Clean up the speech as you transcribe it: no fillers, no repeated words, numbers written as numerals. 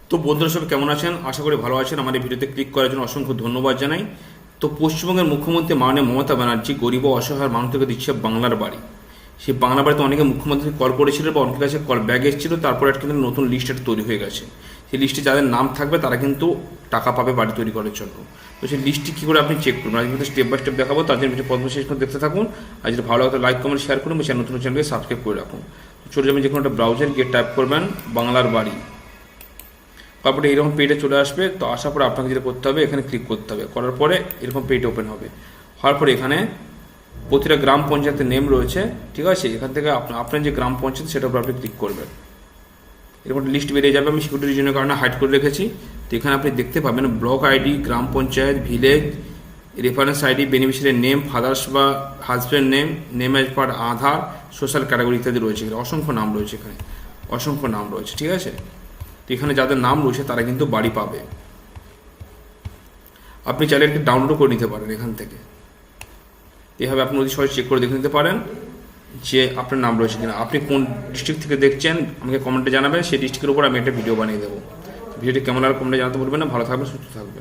তো বন্ধুরা সবাই কেমন আছেন? আশা করি ভালো আছেন। আমার এই ভিডিওতে ক্লিক করার জন্য অসংখ্য ধন্যবাদ জানাই। তো পশ্চিমবঙ্গের মুখ্যমন্ত্রী মাননীয় মমতা ব্যানার্জি গরিব ও অসহায় মানুষদেরকে দিচ্ছে বাংলার বাড়ি। সেই বাংলা বাড়িতে অনেকে মুখ্যমন্ত্রীকে কল করেছিল বা অনেকের কাছে কল ব্যাগ এসেছিল, তারপরে একটা কিন্তু নতুন লিস্ট একটা তৈরি হয়ে গেছে। সেই লিস্টে যাদের নাম থাকবে তারা কিন্তু টাকা পাবে বাড়ি তৈরি করার জন্য। তো সেই লিস্টটি কী করে আপনি চেক করবেন আজ কিন্তু স্টেপ বাই স্টেপ দেখাবো। তার জন্য পদ্ম শেষ করে দেখতে থাকুন। আর যদি ভালো লাগে লাইক কমেন্ট শেয়ার করুন, চ্যানেল নতুন চ্যানেলকে সাবস্ক্রাইব করে রাখুন। চলে যাবেন যে কোনো একটা ব্রাউজার গিয়ে টাইপ করবেন বাংলার বাড়ি। তারপরে এরকম পেজে চলে আসবে। তো আসার পরে আপনাকে যেটা করতে হবে, এখানে ক্লিক করতে হবে। করার পরে এরকম পেজ ওপেন হবে। হওয়ার পরে এখানে প্রতিটা গ্রাম পঞ্চায়েতের নেম রয়েছে, ঠিক আছে। এখান থেকে আপনার যে গ্রাম পঞ্চায়েত সেটার উপর আপনি ক্লিক করবেন। এরকম লিস্ট বেরিয়ে যাবে। আমি সিকিউরিটি রিজনের কারণে হাইড করে রেখেছি। তো এখানে আপনি দেখতে পাবেন ব্লক আইডি, গ্রাম panchayat, village, reference ID, beneficiary name, father's বা husband name, name as per Aadhaar, social category ইত্যাদি রয়েছে। অসংখ্য নাম রয়েছে, এখানে অসংখ্য নাম রয়েছে, ঠিক আছে। তো এখানে যাদের নাম রয়েছে তারা কিন্তু বাড়ি পাবে। আপনি চাইলে একটি ডাউনলোডও করে নিতে পারেন এখান থেকে। এভাবে আপনি অতি সহজে চেক করে দেখে নিতে পারেন যে আপনার নাম রয়েছে কিনা। আপনি কোন ডিস্ট্রিক্ট থেকে দেখছেন আমাকে কমেন্টে জানাবেন। সেই ডিস্ট্রিক্টের উপর আমি একটা ভিডিও বানিয়ে দেবো। ভিডিওটি কেমন আর কমেন্টে জানাতে বলবেন না। ভালো থাকবে, সুস্থ থাকবে।